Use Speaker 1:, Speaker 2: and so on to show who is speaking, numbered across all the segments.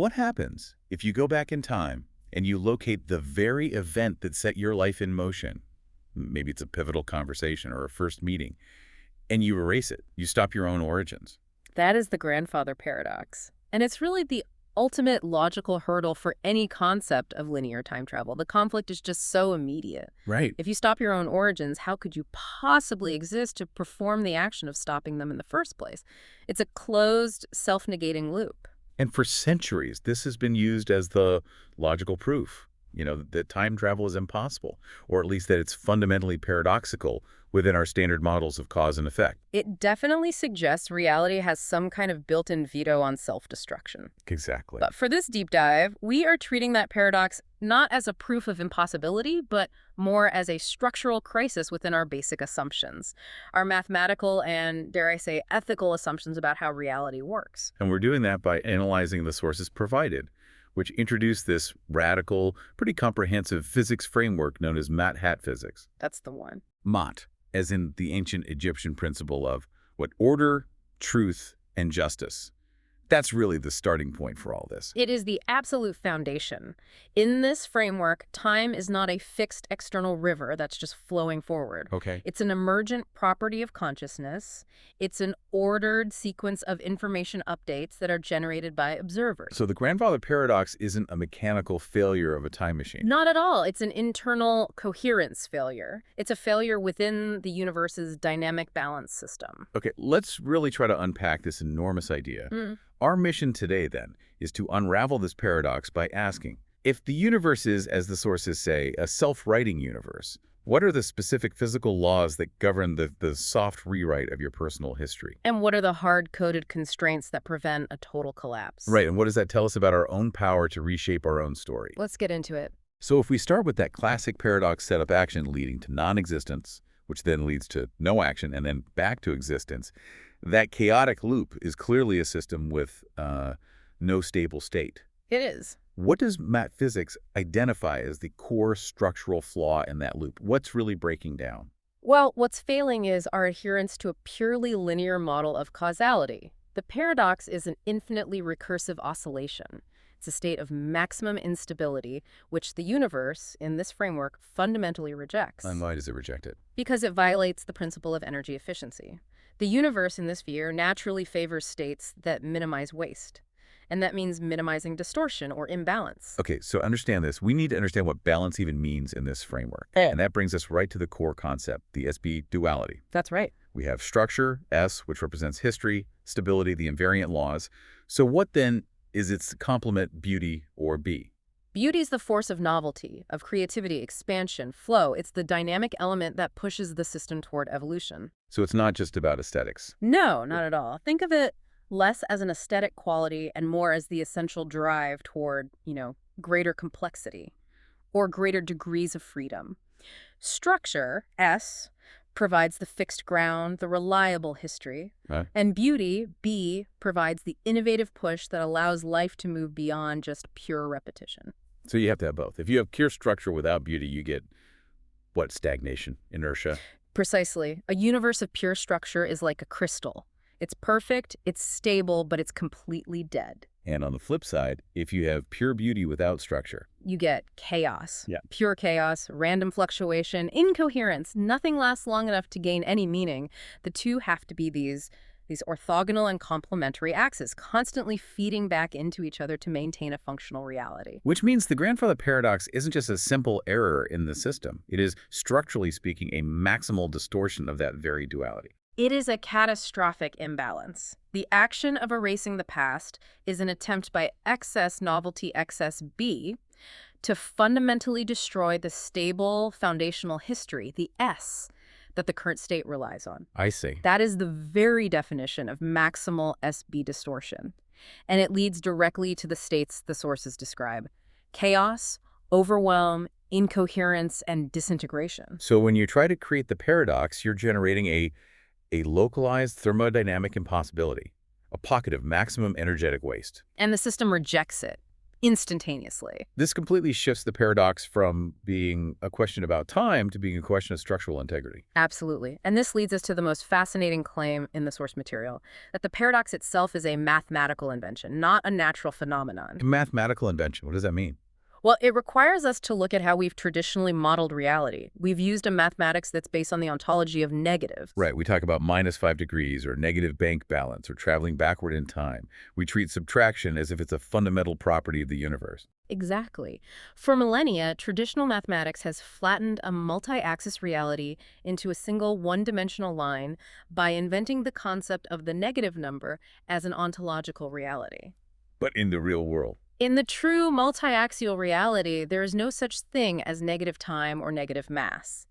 Speaker 1: What happens if you go back in time and you locate the very event that set your life in motion? Maybe it's a pivotal conversation or a first meeting, and you erase it. You stop your own origins.
Speaker 2: That is the grandfather paradox. And it's really the ultimate logical hurdle for any concept of linear time travel. The conflict is just so immediate.
Speaker 1: Right.
Speaker 2: If you stop your own origins, how could you possibly exist to perform the action of stopping them in the first place? It's a closed, self-negating loop.
Speaker 1: And for centuries, this has been used as the logical proof, that time travel is impossible, or at least that it's fundamentally paradoxical within our standard models of cause and effect.
Speaker 2: It definitely suggests reality has some kind of built-in veto on self-destruction.
Speaker 1: Exactly.
Speaker 2: But for this deep dive, we are treating that paradox not as a proof of impossibility, but more as a structural crisis within our basic assumptions, our mathematical and, dare I say, ethical assumptions about how reality works.
Speaker 1: And we're doing that by analyzing the sources provided, which introduce this radical, pretty comprehensive physics framework known as Mat-Hat physics.
Speaker 2: That's the one.
Speaker 1: Mat, as in the ancient Egyptian principle of order, truth, and justice. That's really the starting point for all this.
Speaker 2: It is the absolute foundation. In this framework, time is not a fixed external river that's just flowing forward.
Speaker 1: Okay.
Speaker 2: It's an emergent property of consciousness. It's an ordered sequence of information updates that are generated by observers.
Speaker 1: So the grandfather paradox isn't a mechanical failure of a time machine.
Speaker 2: Not at all. It's an internal coherence failure. It's a failure within the universe's dynamic balance system.
Speaker 1: Okay, let's really try to unpack this enormous idea. Our mission today, then, is to unravel this paradox by asking, if the universe is, as the sources say, a self-writing universe, what are the specific physical laws that govern the soft rewrite of your personal history?
Speaker 2: And what are the hard-coded constraints that prevent a total collapse?
Speaker 1: Right, and what does that tell us about our own power to reshape our own story?
Speaker 2: Let's get into it.
Speaker 1: So if we start with that classic paradox setup action leading to non-existence, which then leads to no action and then back to existence, that chaotic loop is clearly a system with no stable state.
Speaker 2: It is.
Speaker 1: What does Mat physics identify as the core structural flaw in that loop? What's really breaking down?
Speaker 2: Well, what's failing is our adherence to a purely linear model of causality. The paradox is an infinitely recursive oscillation. It's a state of maximum instability, which the universe, in this framework, fundamentally rejects.
Speaker 1: And why does it reject it?
Speaker 2: Because it violates the principle of energy efficiency. The universe, in this view, naturally favors states that minimize waste. And that means minimizing distortion or imbalance.
Speaker 1: Okay, so understand this. We need to understand what balance even means in this framework. And that brings us right to the core concept, the SB duality.
Speaker 2: That's right.
Speaker 1: We have structure, S, which represents history, stability, the invariant laws. So what then is its complement, beauty, or B?
Speaker 2: Beauty is the force of novelty, of creativity, expansion, flow. It's the dynamic element that pushes the system toward evolution.
Speaker 1: So it's not just about aesthetics.
Speaker 2: No, not at all. Think of it less as an aesthetic quality and more as the essential drive toward, greater complexity or greater degrees of freedom. Structure, S, provides the fixed ground, the reliable history.
Speaker 1: Right.
Speaker 2: And beauty, B, provides the innovative push that allows life to move beyond just pure repetition.
Speaker 1: So you have to have both. If you have pure structure without beauty, you get, what, stagnation, inertia?
Speaker 2: Precisely. A universe of pure structure is like a crystal. It's perfect, it's stable, but it's completely dead.
Speaker 1: And on the flip side, if you have pure beauty without structure,
Speaker 2: You get chaos.
Speaker 1: Yeah.
Speaker 2: Pure chaos, random fluctuation, incoherence. Nothing lasts long enough to gain any meaning. The two have to be these orthogonal and complementary axes, constantly feeding back into each other to maintain a functional reality.
Speaker 1: which means the grandfather paradox isn't just a simple error in the system. It is, structurally speaking, a maximal distortion of that very duality.
Speaker 2: It is a catastrophic imbalance. The action of erasing the past is an attempt by excess novelty excess B to fundamentally destroy the stable foundational history, the S, that the current state relies on.
Speaker 1: I see.
Speaker 2: That is the very definition of maximal SB distortion. And it leads directly to the states the sources describe: chaos, overwhelm, incoherence, and disintegration.
Speaker 1: So when you try to create the paradox, you're generating a localized thermodynamic impossibility, a pocket of maximum energetic waste.
Speaker 2: And the system rejects it. instantaneously.
Speaker 1: This completely shifts the paradox from being a question about time to being a question of structural integrity.
Speaker 2: Absolutely. And this leads us to the most fascinating claim in the source material, that the paradox itself is a mathematical invention, not a natural phenomenon.
Speaker 1: A mathematical invention, what does that mean?
Speaker 2: Well, it requires us to look at how we've traditionally modeled reality. We've used a mathematics that's based on the ontology of negatives.
Speaker 1: Right, we talk about -5 degrees or negative bank balance or traveling backward in time. We treat subtraction as if it's a fundamental property of the universe.
Speaker 2: Exactly. For millennia, traditional mathematics has flattened a multi-axis reality into a single one-dimensional line by inventing the concept of the negative number as an ontological reality.
Speaker 1: But in the real world,
Speaker 2: In the true multi-axial reality, there is no such thing as negative time or negative mass.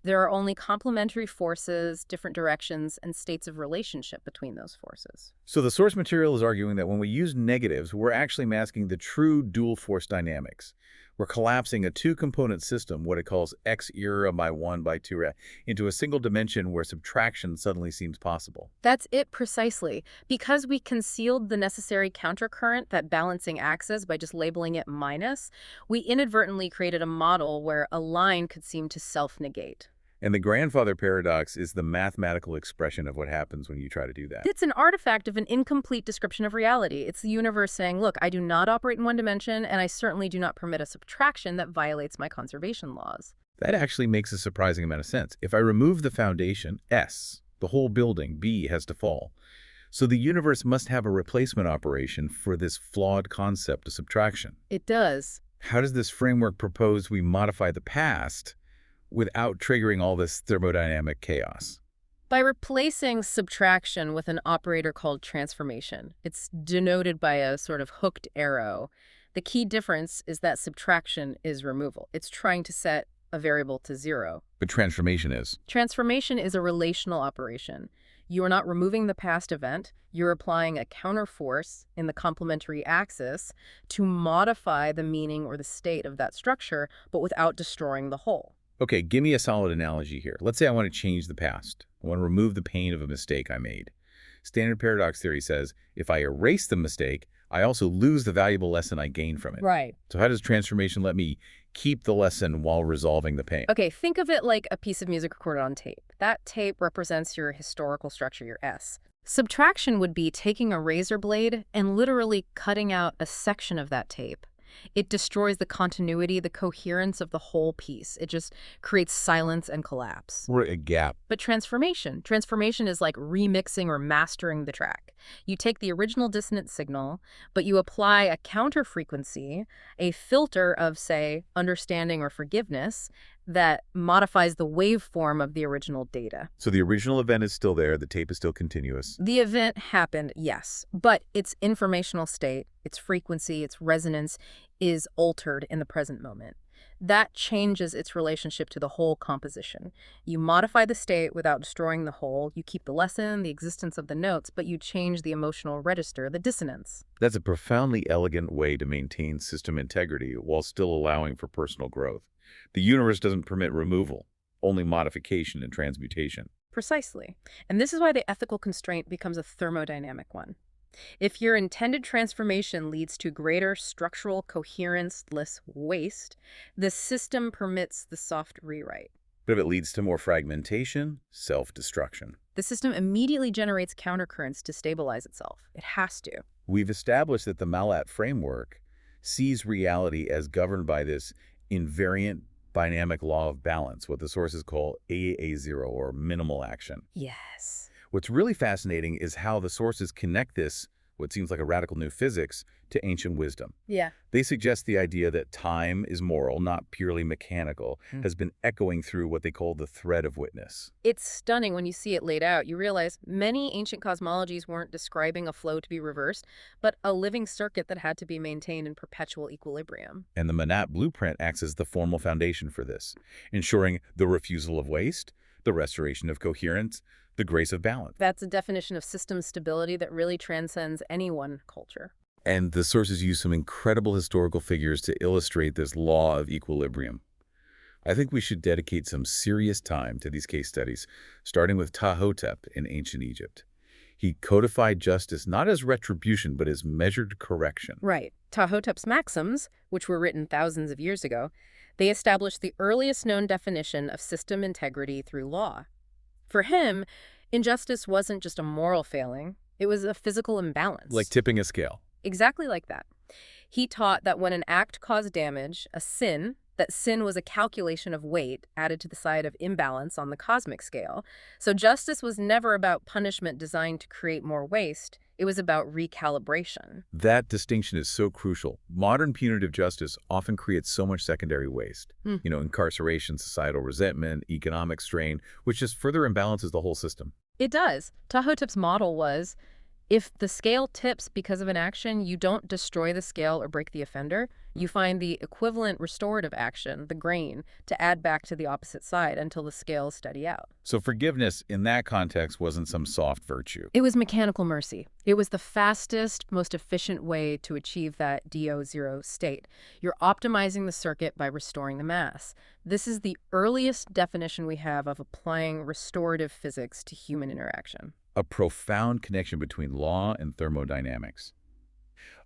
Speaker 2: There are only complementary forces, different directions, and states of relationship between those forces.
Speaker 1: so the source material is arguing that when we use negatives, we're actually masking the true dual force dynamics. We're collapsing a two-component system, what it calls x era by 1 by 2, into a single dimension where subtraction suddenly seems possible.
Speaker 2: That's it precisely. Because we concealed the necessary countercurrent that balancing acts as by just labeling it minus, we inadvertently created a model where a line could seem to self-negate.
Speaker 1: And the grandfather paradox is the mathematical expression of what happens when you try to do that.
Speaker 2: It's an artifact of an incomplete description of reality. It's the universe saying, look, I do not operate in one dimension, and I certainly do not permit a subtraction that violates my conservation laws.
Speaker 1: That actually makes a surprising amount of sense. If I remove the foundation, S, the whole building, B, has to fall. So the universe must have a replacement operation for this flawed concept of subtraction.
Speaker 2: It does.
Speaker 1: How does this framework propose we modify the past without triggering all this thermodynamic chaos?
Speaker 2: By replacing subtraction with an operator called transformation. It's denoted by a sort of hooked arrow. The key difference is that subtraction is removal. It's trying to set a variable to 0.
Speaker 1: But transformation is.
Speaker 2: Transformation is a relational operation. You are not removing the past event. You're applying a counterforce in the complementary axis to modify the meaning or the state of that structure, but without destroying the whole.
Speaker 1: Okay, give me a solid analogy here. Let's say I want to change the past. I want to remove the pain of a mistake I made. Standard paradox theory says if I erase the mistake, I also lose the valuable lesson I gained from it.
Speaker 2: Right.
Speaker 1: So how does transformation let me keep the lesson while resolving the pain?
Speaker 2: Okay, think of it like a piece of music recorded on tape. That tape represents your historical structure, your S. Subtraction would be taking a razor blade and literally cutting out a section of that tape. It destroys the continuity, the coherence of the whole piece. It just creates silence and collapse.
Speaker 1: Or a gap.
Speaker 2: But transformation is like remixing or mastering the track. You take the original dissonant signal, but you apply a counter frequency, a filter of, say, understanding or forgiveness that modifies the waveform of the original data.
Speaker 1: So the original event is still there, the tape is still continuous.
Speaker 2: The event happened, yes, but its informational state, its frequency, its resonance is altered in the present moment. That changes its relationship to the whole composition. You modify the state without destroying the whole. You keep the lesson, the existence of the notes, but you change the emotional register, the dissonance.
Speaker 1: That's a profoundly elegant way to maintain system integrity while still allowing for personal growth. The universe doesn't permit removal, only modification and transmutation.
Speaker 2: Precisely. And this is why the ethical constraint becomes a thermodynamic one. If your intended transformation leads to greater structural coherence, less waste, the system permits the soft rewrite.
Speaker 1: But if it leads to more fragmentation, self-destruction.
Speaker 2: The system immediately generates countercurrents to stabilize itself. It has to.
Speaker 1: We've established that the Malat framework sees reality as governed by this invariant dynamic law of balance, what the sources call AA0 or minimal action.
Speaker 2: Yes.
Speaker 1: What's really fascinating is how the sources connect this, what seems like a radical new physics, to ancient wisdom.
Speaker 2: Yeah.
Speaker 1: They suggest the idea that time is moral, not purely mechanical, has been echoing through what they call the thread of witness.
Speaker 2: It's stunning when you see it laid out. You realize many ancient cosmologies weren't describing a flow to be reversed, but a living circuit that had to be maintained in perpetual equilibrium.
Speaker 1: And the Manat blueprint acts as the formal foundation for this, ensuring the refusal of waste, the restoration of coherence, the grace of balance.
Speaker 2: That's a definition of system stability that really transcends any one culture.
Speaker 1: And the sources use some incredible historical figures to illustrate this law of equilibrium. I think we should dedicate some serious time to these case studies, starting with Ptahhotep in ancient Egypt. He codified justice not as retribution, but as measured correction.
Speaker 2: Right. Ptahhotep's maxims, which were written thousands of years ago, they established the earliest known definition of system integrity through law. For him, injustice wasn't just a moral failing, it was a physical imbalance.
Speaker 1: Like tipping a scale.
Speaker 2: Exactly like that. He taught that when an act caused damage, a sin, that sin was a calculation of weight added to the side of imbalance on the cosmic scale. So justice was never about punishment designed to create more waste. It was about recalibration.
Speaker 1: That distinction is so crucial. Modern punitive justice often creates so much secondary waste. Incarceration, societal resentment, economic strain, which just further imbalances the whole system.
Speaker 2: It does. Ptahhotep's model was, if the scale tips because of an action, you don't destroy the scale or break the offender. You find the equivalent restorative action, the grain, to add back to the opposite side until the scales steady out.
Speaker 1: So forgiveness in that context wasn't some soft virtue.
Speaker 2: It was mechanical mercy. It was the fastest, most efficient way to achieve that DO0 state. You're optimizing the circuit by restoring the mass. This is the earliest definition we have of applying restorative physics to human interaction.
Speaker 1: A profound connection between law and thermodynamics.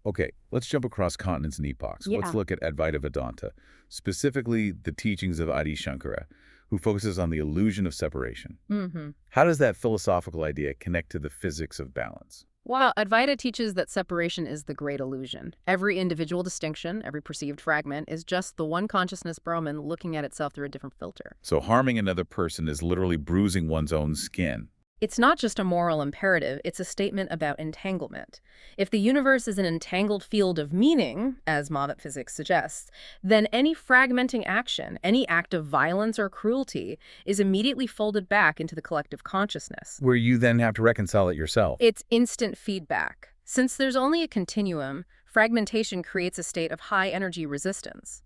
Speaker 1: Okay, let's jump across continents and epochs.
Speaker 2: Yeah.
Speaker 1: Let's look at Advaita Vedanta, specifically the teachings of Adi Shankara, who focuses on the illusion of separation. How does that philosophical idea connect to the physics of balance?
Speaker 2: Well, Advaita teaches that separation is the great illusion. Every individual distinction, every perceived fragment, is just the one consciousness Brahman looking at itself through a different filter.
Speaker 1: So harming another person is literally bruising one's own skin.
Speaker 2: It's not just a moral imperative, it's a statement about entanglement. If the universe is an entangled field of meaning, as Mavat physics suggests, then any fragmenting action, any act of violence or cruelty, is immediately folded back into the collective consciousness.
Speaker 1: Where you then have to reconcile it yourself.
Speaker 2: It's instant feedback. Since there's only a continuum, fragmentation creates a state of high energy resistance.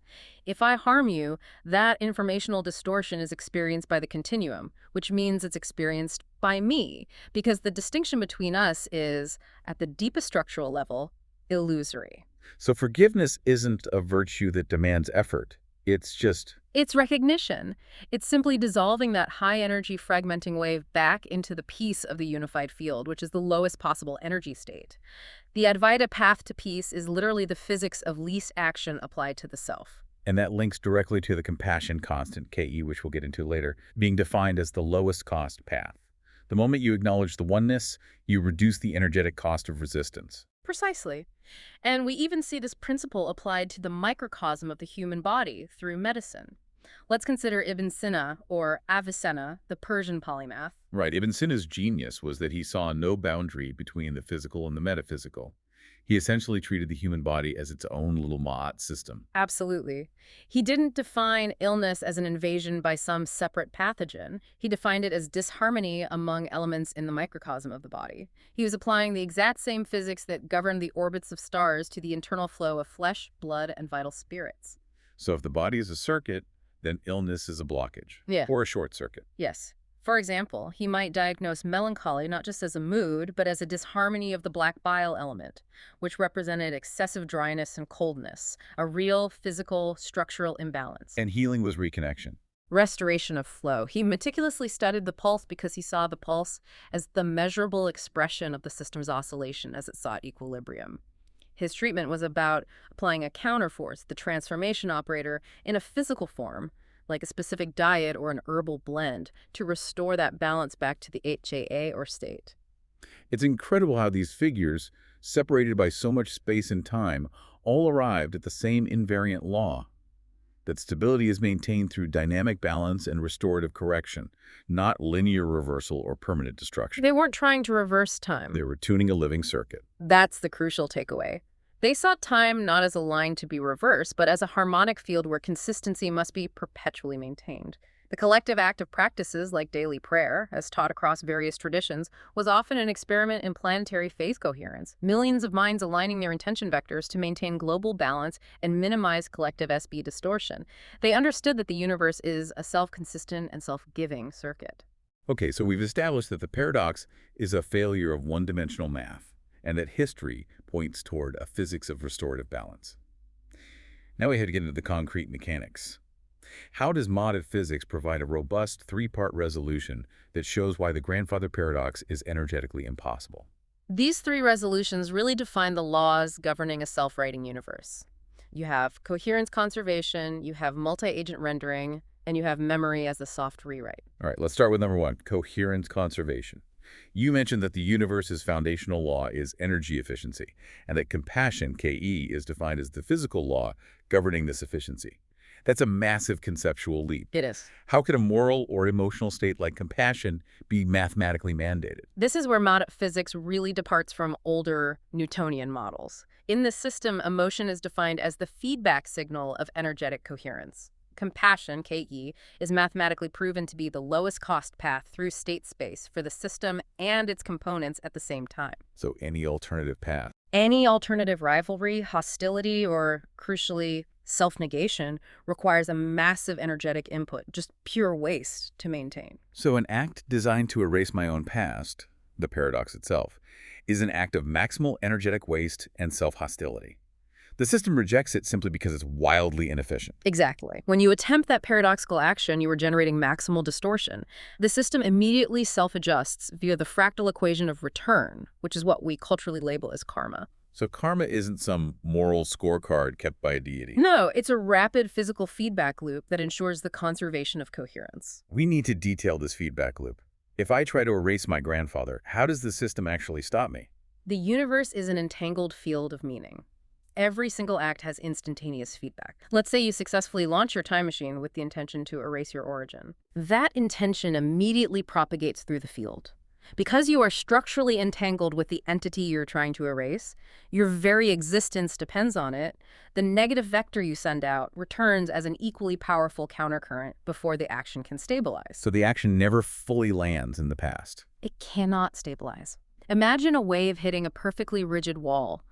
Speaker 2: If I harm you, that informational distortion is experienced by the continuum, which means it's experienced by me, because the distinction between us is, at the deepest structural level, illusory.
Speaker 1: So forgiveness isn't a virtue that demands effort. It's
Speaker 2: recognition. It's simply dissolving that high-energy fragmenting wave back into the peace of the unified field, which is the lowest possible energy state. The Advaita path to peace is literally the physics of least action applied to the self.
Speaker 1: And that links directly to the compassion constant, KE, which we'll get into later, being defined as the lowest cost path. The moment you acknowledge the oneness, you reduce the energetic cost of resistance.
Speaker 2: Precisely. And we even see this principle applied to the microcosm of the human body through medicine. Let's consider Ibn Sina, or Avicenna, the Persian polymath.
Speaker 1: Right. Ibn Sina's genius was that he saw no boundary between the physical and the metaphysical. He essentially treated the human body as its own little Ma'at system.
Speaker 2: Absolutely. He didn't define illness as an invasion by some separate pathogen. He defined it as disharmony among elements in the microcosm of the body. He was applying the exact same physics that govern the orbits of stars to the internal flow of flesh, blood, and vital spirits.
Speaker 1: So if the body is a circuit, then illness is a blockage.
Speaker 2: Yeah.
Speaker 1: Or a short circuit.
Speaker 2: Yes. For example, he might diagnose melancholy not just as a mood, but as a disharmony of the black bile element, which represented excessive dryness and coldness, a real physical, structural imbalance.
Speaker 1: And healing was reconnection.
Speaker 2: Restoration of flow. He meticulously studied the pulse because he saw the pulse as the measurable expression of the system's oscillation as it sought equilibrium. His treatment was about applying a counterforce, the transformation operator, in a physical form, like a specific diet or an herbal blend, to restore that balance back to the HAA or state.
Speaker 1: It's incredible how these figures, separated by so much space and time, all arrived at the same invariant law. That stability is maintained through dynamic balance and restorative correction, not linear reversal or permanent destruction.
Speaker 2: They weren't trying to reverse time.
Speaker 1: They were tuning a living circuit.
Speaker 2: That's the crucial takeaway. They saw time not as a line to be reversed, but as a harmonic field where consistency must be perpetually maintained. The collective act of practices like daily prayer, as taught across various traditions, was often an experiment in planetary phase coherence, millions of minds aligning their intention vectors to maintain global balance and minimize collective SB distortion. They understood that the universe is a self-consistent and self-giving circuit.
Speaker 1: Okay, so we've established that the paradox is a failure of one-dimensional math, and that history points toward a physics of restorative balance. Now we have to get into the concrete mechanics. How does modded physics provide a robust three-part resolution that shows why the grandfather paradox is energetically impossible?
Speaker 2: These three resolutions really define the laws governing a self-writing universe. You have coherence conservation, you have multi-agent rendering, and you have memory as a soft rewrite.
Speaker 1: All right, let's start with number one, coherence conservation. You mentioned that the universe's foundational law is energy efficiency, and that compassion, KE, is defined as the physical law governing this efficiency. That's a massive conceptual leap.
Speaker 2: It is.
Speaker 1: How could a moral or emotional state like compassion be mathematically mandated?
Speaker 2: This is where modern physics really departs from older Newtonian models. In this system, emotion is defined as the feedback signal of energetic coherence. Compassion, KE, is mathematically proven to be the lowest cost path through state space for the system and its components at the same time.
Speaker 1: So any alternative path.
Speaker 2: Any alternative rivalry, hostility, or, crucially, self-negation requires a massive energetic input, just pure waste, to maintain.
Speaker 1: So an act designed to erase my own past, the paradox itself, is an act of maximal energetic waste and self-hostility. The system rejects it simply because it's wildly inefficient.
Speaker 2: Exactly. When you attempt that paradoxical action, you are generating maximal distortion. The system immediately self-adjusts via the fractal equation of return, which is what we culturally label as karma.
Speaker 1: So karma isn't some moral scorecard kept by a deity.
Speaker 2: No, it's a rapid physical feedback loop that ensures the conservation of coherence.
Speaker 1: We need to detail this feedback loop. If I try to erase my grandfather, how does the system actually stop me?
Speaker 2: The universe is an entangled field of meaning. Every single act has instantaneous feedback. Let's say you successfully launch your time machine with the intention to erase your origin. That intention immediately propagates through the field. Because you are structurally entangled with the entity you're trying to erase, your very existence depends on it, the negative vector you send out returns as an equally powerful countercurrent before the action can stabilize.
Speaker 1: So the action never fully lands in the past.
Speaker 2: It cannot stabilize. Imagine a wave hitting a perfectly rigid wall.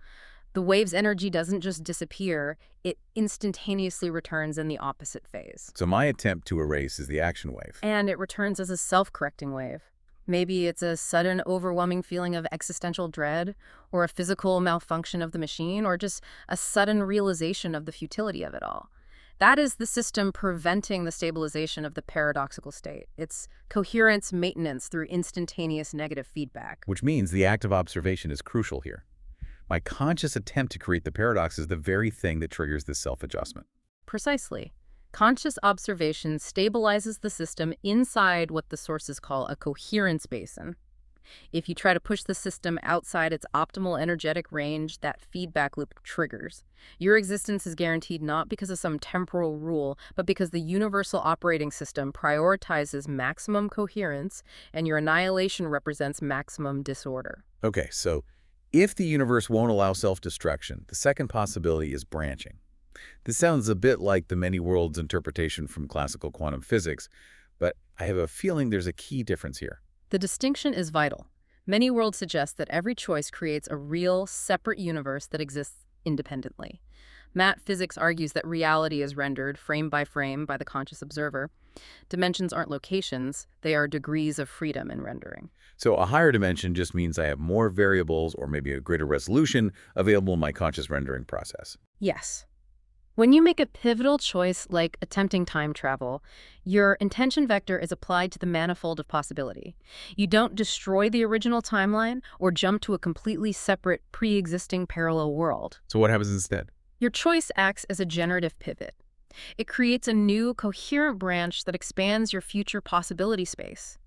Speaker 2: The wave's energy doesn't just disappear, it instantaneously returns in the opposite phase.
Speaker 1: So my attempt to erase is the action wave.
Speaker 2: And it returns as a self-correcting wave. Maybe it's a sudden, overwhelming feeling of existential dread, or a physical malfunction of the machine, or just a sudden realization of the futility of it all. That is the system preventing the stabilization of the paradoxical state. It's coherence maintenance through instantaneous negative feedback.
Speaker 1: Which means the act of observation is crucial here. My conscious attempt to create the paradox is the very thing that triggers this self-adjustment.
Speaker 2: Precisely. Conscious observation stabilizes the system inside what the sources call a coherence basin. If you try to push the system outside its optimal energetic range, that feedback loop triggers. Your existence is guaranteed not because of some temporal rule, but because the universal operating system prioritizes maximum coherence, and your annihilation represents maximum disorder.
Speaker 1: Okay, so if the universe won't allow self-destruction, the second possibility is branching. This sounds a bit like the many worlds interpretation from classical quantum physics, but I have a feeling there's a key difference here.
Speaker 2: The distinction is vital. Many worlds suggest that every choice creates a real, separate universe that exists independently. Math physics argues that reality is rendered frame by the conscious observer. Dimensions aren't locations, they are degrees of freedom in rendering.
Speaker 1: So a higher dimension just means I have more variables or maybe a greater resolution available in my conscious rendering process.
Speaker 2: Yes. When you make a pivotal choice like attempting time travel, your intention vector is applied to the manifold of possibility. You don't destroy the original timeline or jump to a completely separate, pre-existing parallel world.
Speaker 1: So what happens instead?
Speaker 2: Your choice acts as a generative pivot. It creates a new, coherent branch that expands your future possibility space.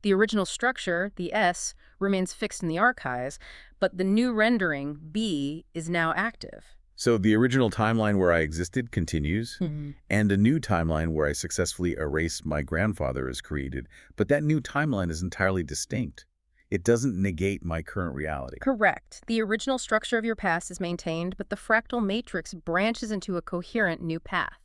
Speaker 2: The original structure, the S, remains fixed in the archives, but the new rendering, B, is now active.
Speaker 1: So the original timeline where I existed continues, and a new timeline where I successfully erased my grandfather is created, but that new timeline is entirely distinct. It doesn't negate my current reality.
Speaker 2: Correct. The original structure of your past is maintained, but the fractal matrix branches into a coherent new path.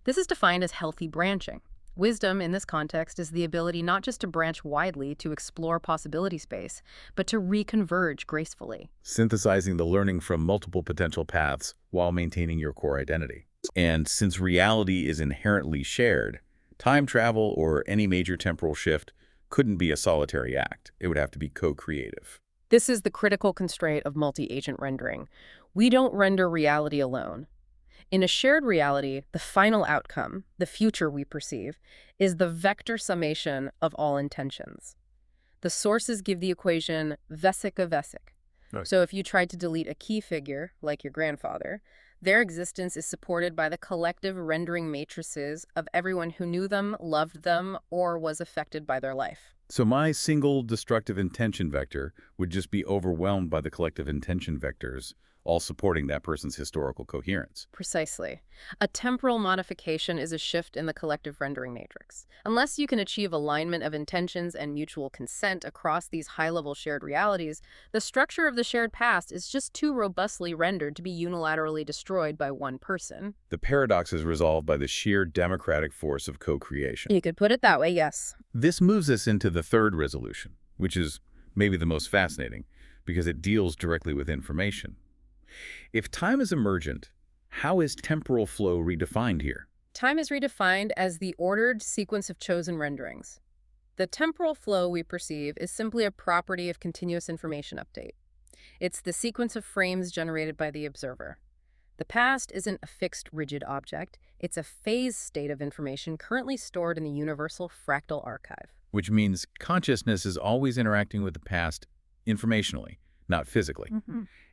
Speaker 2: This is defined as healthy branching. Wisdom, in this context, is the ability not just to branch widely to explore possibility space, but to reconverge gracefully.
Speaker 1: Synthesizing the learning from multiple potential paths while maintaining your core identity. And since reality is inherently shared, time travel or any major temporal shift couldn't be a solitary act. It would have to be co-creative.
Speaker 2: This is the critical constraint of multi-agent rendering. We don't render reality alone. In a shared reality, the final outcome, the future we perceive, is the vector summation of all intentions. The sources give the equation vesica-vesic.
Speaker 1: Right.
Speaker 2: So if you tried to delete a key figure, like your grandfather, their existence is supported by the collective rendering matrices of everyone who knew them, loved them, or was affected by their life.
Speaker 1: So my single destructive intention vector would just be overwhelmed by the collective intention vectors, all supporting that person's historical coherence.
Speaker 2: Precisely. A temporal modification is a shift in the collective rendering matrix. Unless you can achieve alignment of intentions and mutual consent across these high-level shared realities, the structure of the shared past is just too robustly rendered to be unilaterally destroyed by one person.
Speaker 1: The paradox is resolved by the sheer democratic force of co-creation.
Speaker 2: You could put it that way, yes.
Speaker 1: This moves us into the third resolution, which is maybe the most fascinating, because it deals directly with information. If time is emergent, how is temporal flow redefined here?
Speaker 2: Time is redefined as the ordered sequence of chosen renderings. The temporal flow we perceive is simply a property of continuous information update. It's the sequence of frames generated by the observer. The past isn't a fixed, rigid object. It's a phase state of information currently stored in the universal fractal archive.
Speaker 1: Which means consciousness is always interacting with the past informationally, not physically.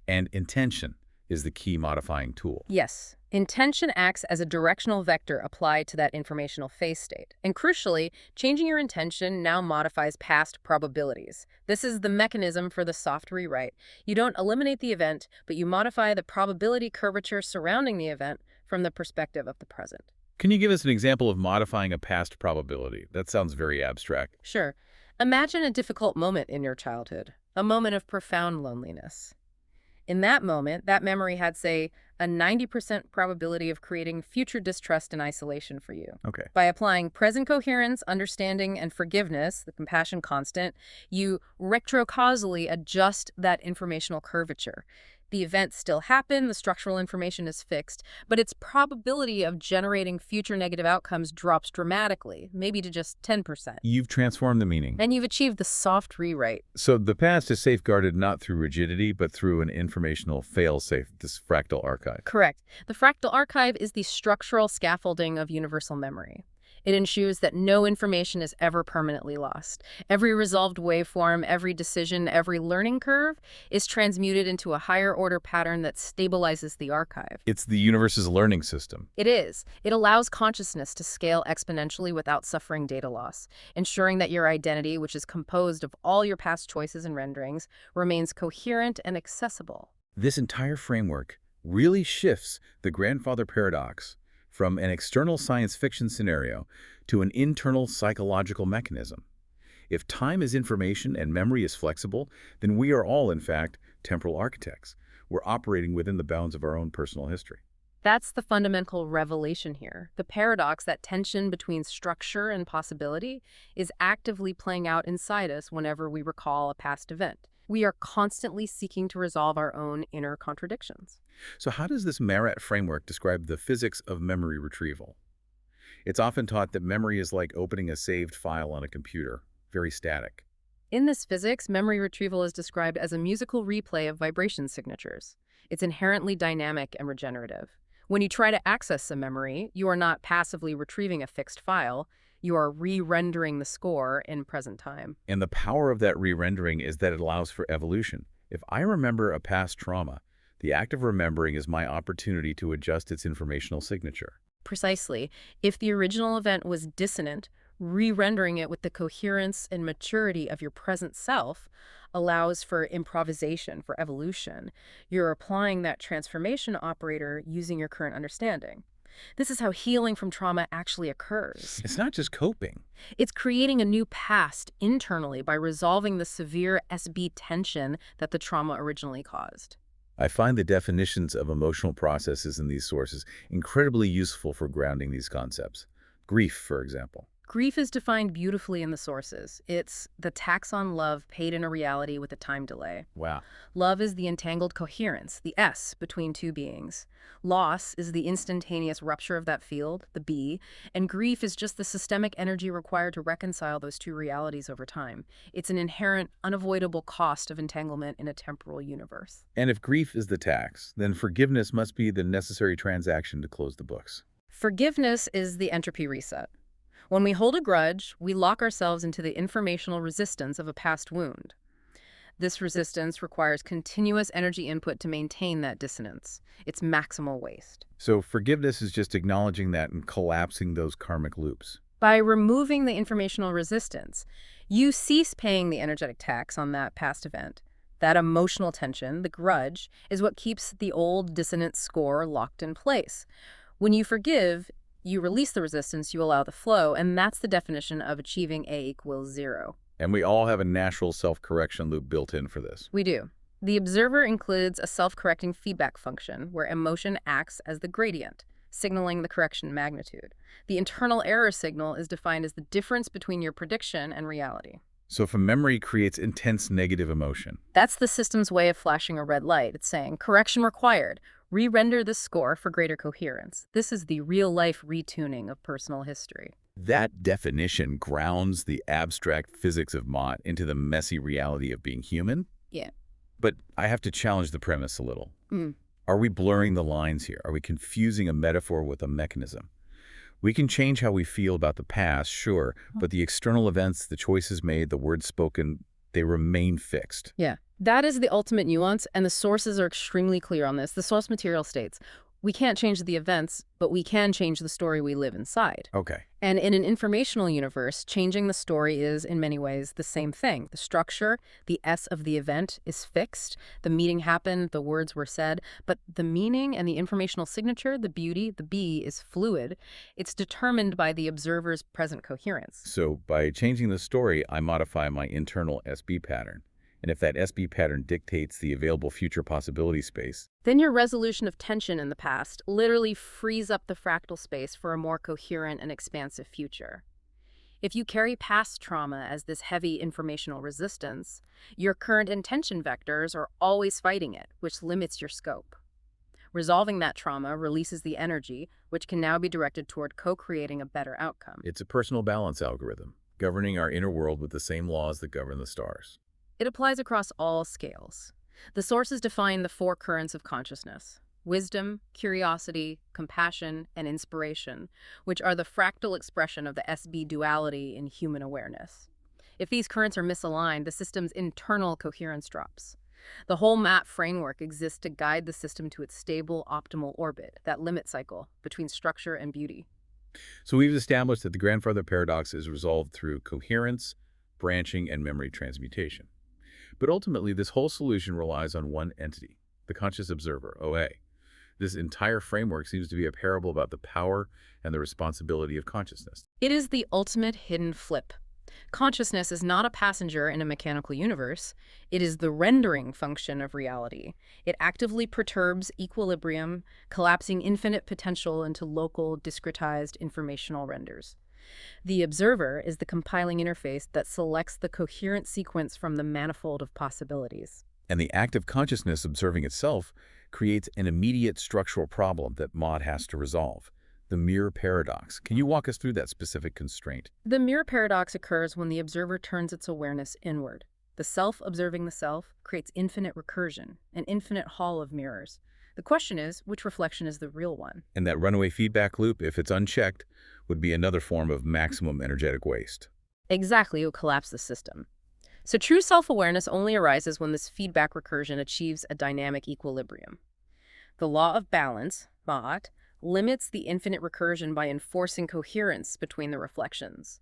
Speaker 1: And intention is the key modifying tool.
Speaker 2: Yes. Intention acts as a directional vector applied to that informational phase state. And crucially, changing your intention now modifies past probabilities. This is the mechanism for the soft rewrite. You don't eliminate the event, but you modify the probability curvature surrounding the event from the perspective of the present.
Speaker 1: Can you give us an example of modifying a past probability? That sounds very abstract.
Speaker 2: Sure. Imagine a difficult moment in your childhood, a moment of profound loneliness. In that moment, that memory had, say, a 90% probability of creating future distrust and isolation for you.
Speaker 1: Okay.
Speaker 2: By applying present coherence, understanding, and forgiveness, the compassion constant, you retrocausally adjust that informational curvature. The events still happen, the structural information is fixed, but its probability of generating future negative outcomes drops dramatically, maybe to just 10%.
Speaker 1: You've transformed the meaning.
Speaker 2: And you've achieved the soft rewrite.
Speaker 1: So the past is safeguarded not through rigidity, but through an informational fail-safe, this fractal archive.
Speaker 2: Correct. The fractal archive is the structural scaffolding of universal memory. It ensures that no information is ever permanently lost. Every resolved waveform, every decision, every learning curve is transmuted into a higher order pattern that stabilizes the archive.
Speaker 1: It's the universe's learning system.
Speaker 2: It is. It allows consciousness to scale exponentially without suffering data loss, ensuring that your identity, which is composed of all your past choices and renderings, remains coherent and accessible.
Speaker 1: This entire framework really shifts the grandfather paradox from an external science fiction scenario to an internal psychological mechanism. If time is information and memory is flexible, then we are all, in fact, temporal architects. We're operating within the bounds of our own personal history.
Speaker 2: That's the fundamental revelation here. The paradox, that tension between structure and possibility, is actively playing out inside us whenever we recall a past event. We are constantly seeking to resolve our own inner contradictions.
Speaker 1: So how does this Marat framework describe the physics of memory retrieval? It's often taught that memory is like opening a saved file on a computer, very static.
Speaker 2: In this physics, memory retrieval is described as a musical replay of vibration signatures. It's inherently dynamic and regenerative. When you try to access a memory, you are not passively retrieving a fixed file. You are re-rendering the score in present time.
Speaker 1: And the power of that re-rendering is that it allows for evolution. If I remember a past trauma, the act of remembering is my opportunity to adjust its informational signature.
Speaker 2: Precisely. If the original event was dissonant, re-rendering it with the coherence and maturity of your present self allows for improvisation, for evolution. You're applying that transformation operator using your current understanding. This is how healing from trauma actually occurs.
Speaker 1: It's not just coping.
Speaker 2: It's creating a new past internally by resolving the severe SB tension that the trauma originally caused.
Speaker 1: I find the definitions of emotional processes in these sources incredibly useful for grounding these concepts. Grief, for example.
Speaker 2: Grief is defined beautifully in the sources. It's the tax on love paid in a reality with a time delay.
Speaker 1: Wow.
Speaker 2: Love is the entangled coherence, the S, between two beings. Loss is the instantaneous rupture of that field, the B, and grief is just the systemic energy required to reconcile those two realities over time. It's an inherent, unavoidable cost of entanglement in a temporal universe.
Speaker 1: And if grief is the tax, then forgiveness must be the necessary transaction to close the books.
Speaker 2: Forgiveness is the entropy reset. When we hold a grudge, we lock ourselves into the informational resistance of a past wound. This resistance requires continuous energy input to maintain that dissonance. It's maximal waste.
Speaker 1: So forgiveness is just acknowledging that and collapsing those karmic loops.
Speaker 2: By removing the informational resistance, you cease paying the energetic tax on that past event. That emotional tension, the grudge, is what keeps the old dissonant score locked in place. When you forgive, you release the resistance, you allow the flow, and that's the definition of achieving A=0.
Speaker 1: And we all have a natural self-correction loop built in for this.
Speaker 2: We do. The observer includes a self-correcting feedback function where emotion acts as the gradient, signaling the correction magnitude. The internal error signal is defined as the difference between your prediction and reality.
Speaker 1: So if a memory creates intense negative emotion,
Speaker 2: That's the system's way of flashing a red light. It's saying, correction required. Re-render the score for greater coherence. This is the real-life retuning of personal history.
Speaker 1: that definition grounds the abstract physics of Mott into the messy reality of being human.
Speaker 2: Yeah.
Speaker 1: But I have to challenge the premise a little.
Speaker 2: Mm.
Speaker 1: Are we blurring the lines here? Are we confusing a metaphor with a mechanism? We can change how we feel about the past, sure, but the external events, the choices made, the words spoken, they remain fixed.
Speaker 2: Yeah. That is the ultimate nuance, and the sources are extremely clear on this. The source material states, we can't change the events, but we can change the story we live inside.
Speaker 1: Okay.
Speaker 2: And in an informational universe, changing the story is, in many ways, the same thing. The structure, the S of the event is fixed. The meeting happened, the words were said, but the meaning and the informational signature, the beauty, the B, is fluid. It's determined by the observer's present coherence.
Speaker 1: So by changing the story, I modify my internal SB pattern. And if that SB pattern dictates the available future possibility space,
Speaker 2: Then your resolution of tension in the past literally frees up the fractal space for a more coherent and expansive future. If you carry past trauma as this heavy informational resistance, your current intention vectors are always fighting it, which limits your scope. Resolving that trauma releases the energy, which can now be directed toward co-creating a better outcome.
Speaker 1: it's a personal balance algorithm, governing our inner world with the same laws that govern the stars.
Speaker 2: It applies across all scales. The sources define the four currents of consciousness: wisdom, curiosity, compassion, and inspiration, which are the fractal expression of the SB duality in human awareness. If these currents are misaligned, the system's internal coherence drops. The whole MAP framework exists to guide the system to its stable, optimal orbit, that limit cycle between structure and beauty.
Speaker 1: So we've established that the grandfather paradox is resolved through coherence, branching, and memory transmutation. But ultimately, this whole solution relies on one entity, the conscious observer, OA. This entire framework seems to be a parable about the power and the responsibility of consciousness.
Speaker 2: It is the ultimate hidden flip. Consciousness is not a passenger in a mechanical universe. It is the rendering function of reality. It actively perturbs equilibrium, collapsing infinite potential into local, discretized informational renders. The observer is the compiling interface that selects the coherent sequence from the manifold of possibilities.
Speaker 1: And the act of consciousness observing itself creates an immediate structural problem that Mott has to resolve, the mirror paradox. Can you walk us through that specific constraint?
Speaker 2: The mirror paradox occurs when the observer turns its awareness inward. The self observing the self creates infinite recursion, an infinite hall of mirrors. The question is, which reflection is the real one?
Speaker 1: And that runaway feedback loop, if it's unchecked, would be another form of maximum energetic waste.
Speaker 2: Exactly, it will collapse the system. So true self-awareness only arises when this feedback recursion achieves a dynamic equilibrium. The law of balance, Mott, limits the infinite recursion by enforcing coherence between the reflections.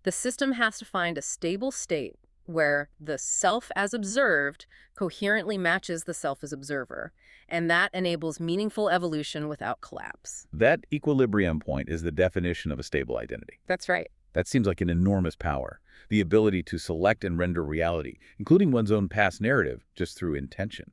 Speaker 2: The system has to find a stable state where the self as observed coherently matches the self as observer, and that enables meaningful evolution without collapse.
Speaker 1: That equilibrium point is the definition of a stable identity.
Speaker 2: That's right.
Speaker 1: That seems like an enormous power, the ability to select and render reality, including one's own past narrative, just through intention.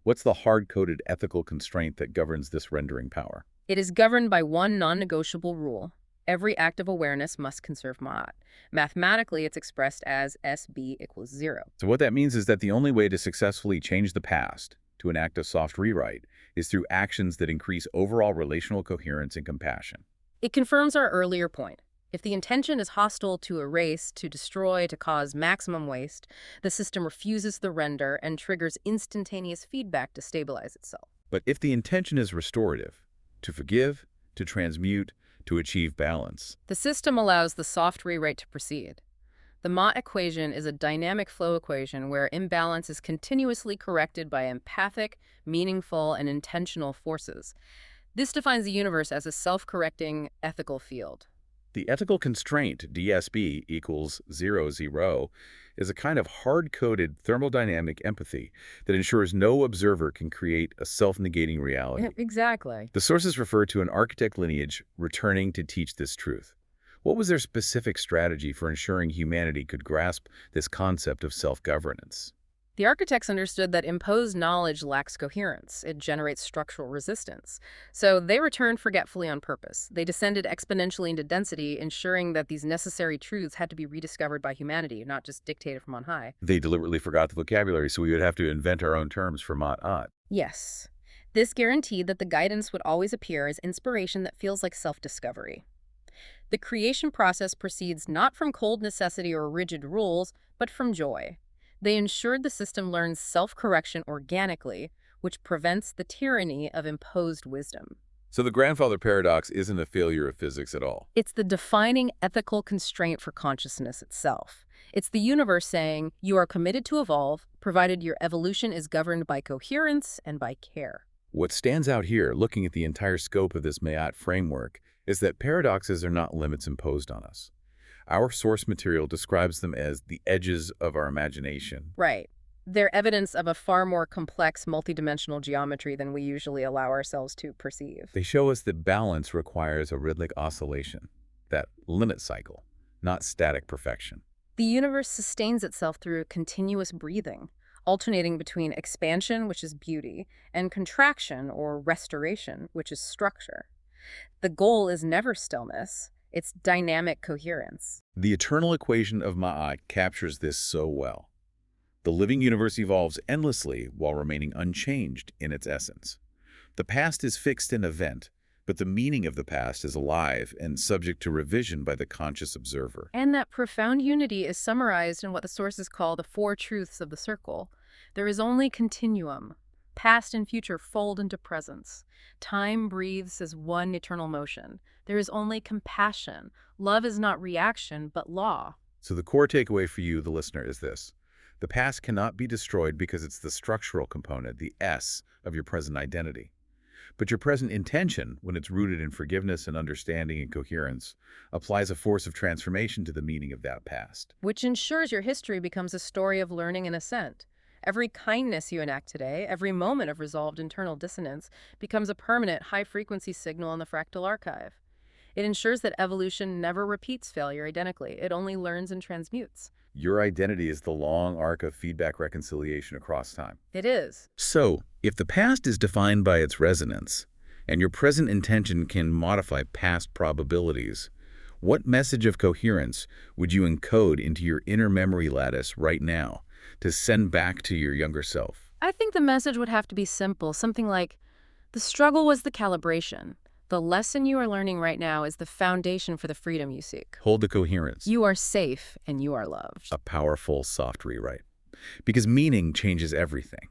Speaker 1: What's the hard-coded ethical constraint that governs this rendering power?
Speaker 2: It is governed by one non-negotiable rule. Every act of awareness must conserve ma'at. Mathematically, it's expressed as SB equals 0.
Speaker 1: So what that means is that the only way to successfully change the past, to enact a soft rewrite, is through actions that increase overall relational coherence and compassion.
Speaker 2: It confirms our earlier point. If the intention is hostile, to erase, to destroy, to cause maximum waste, the system refuses the render and triggers instantaneous feedback to stabilize itself.
Speaker 1: But if the intention is restorative, to forgive, to transmute, to achieve balance,
Speaker 2: the system allows the soft rewrite to proceed. The Mott equation is a dynamic flow equation where imbalance is continuously corrected by empathic, meaningful, and intentional forces. This defines the universe as a self-correcting ethical field.
Speaker 1: the ethical constraint, DSB equals 0, 0, is a kind of hard-coded thermodynamic empathy that ensures no observer can create a self-negating reality.
Speaker 2: Yeah, exactly.
Speaker 1: The sources refer to an architect lineage returning to teach this truth. What was their specific strategy for ensuring humanity could grasp this concept of self-governance?
Speaker 2: The architects understood that imposed knowledge lacks coherence. It generates structural resistance. So they returned forgetfully on purpose. They descended exponentially into density, ensuring that these necessary truths had to be rediscovered by humanity, not just dictated from on high.
Speaker 1: They deliberately forgot the vocabulary, so we would have to invent our own terms for ma'at.
Speaker 2: Yes. This guaranteed that the guidance would always appear as inspiration that feels like self-discovery. The creation process proceeds not from cold necessity or rigid rules, but from joy. They ensured the system learns self-correction organically, which prevents the tyranny of imposed wisdom.
Speaker 1: So the grandfather paradox isn't a failure of physics at all.
Speaker 2: It's the defining ethical constraint for consciousness itself. It's the universe saying, you are committed to evolve, provided your evolution is governed by coherence and by care.
Speaker 1: What stands out here, looking at the entire scope of this ma'at framework, is that paradoxes are not limits imposed on us. Our source material describes them as the edges of our imagination.
Speaker 2: Right. They're evidence of a far more complex multidimensional geometry than we usually allow ourselves to perceive.
Speaker 1: They show us that balance requires a rhythmic oscillation, that limit cycle, not static perfection.
Speaker 2: The universe sustains itself through continuous breathing, alternating between expansion, which is beauty, and contraction, or restoration, which is structure. The goal is never stillness. It's dynamic coherence.
Speaker 1: The eternal equation of ma'at captures this so well. The living universe evolves endlessly while remaining unchanged in its essence. The past is fixed in event, but the meaning of the past is alive and subject to revision by the conscious observer.
Speaker 2: And that profound unity is summarized in what the sources call the four truths of the circle. There is only continuum. Past and future fold into presence. Time breathes as one eternal motion. There is only compassion. Love is not reaction, but law.
Speaker 1: So the core takeaway for you, the listener, is this. The past cannot be destroyed because it's the structural component, the S, of your present identity. But your present intention, when it's rooted in forgiveness and understanding and coherence, applies a force of transformation to the meaning of that past.
Speaker 2: Which ensures your history becomes a story of learning and ascent. Every kindness you enact today, every moment of resolved internal dissonance, becomes a permanent high-frequency signal in the fractal archive. It ensures that evolution never repeats failure identically. It only learns and transmutes.
Speaker 1: Your identity is the long arc of feedback reconciliation across time.
Speaker 2: It is.
Speaker 1: So, if the past is defined by its resonance, and your present intention can modify past probabilities, what message of coherence would you encode into your inner memory lattice right now to send back to your younger self?
Speaker 2: I think the message would have to be simple, something like, the struggle was the calibration. The lesson you are learning right now is the foundation for the freedom you seek.
Speaker 1: Hold the coherence.
Speaker 2: You are safe and you are loved.
Speaker 1: A powerful, soft rewrite. Because meaning changes everything.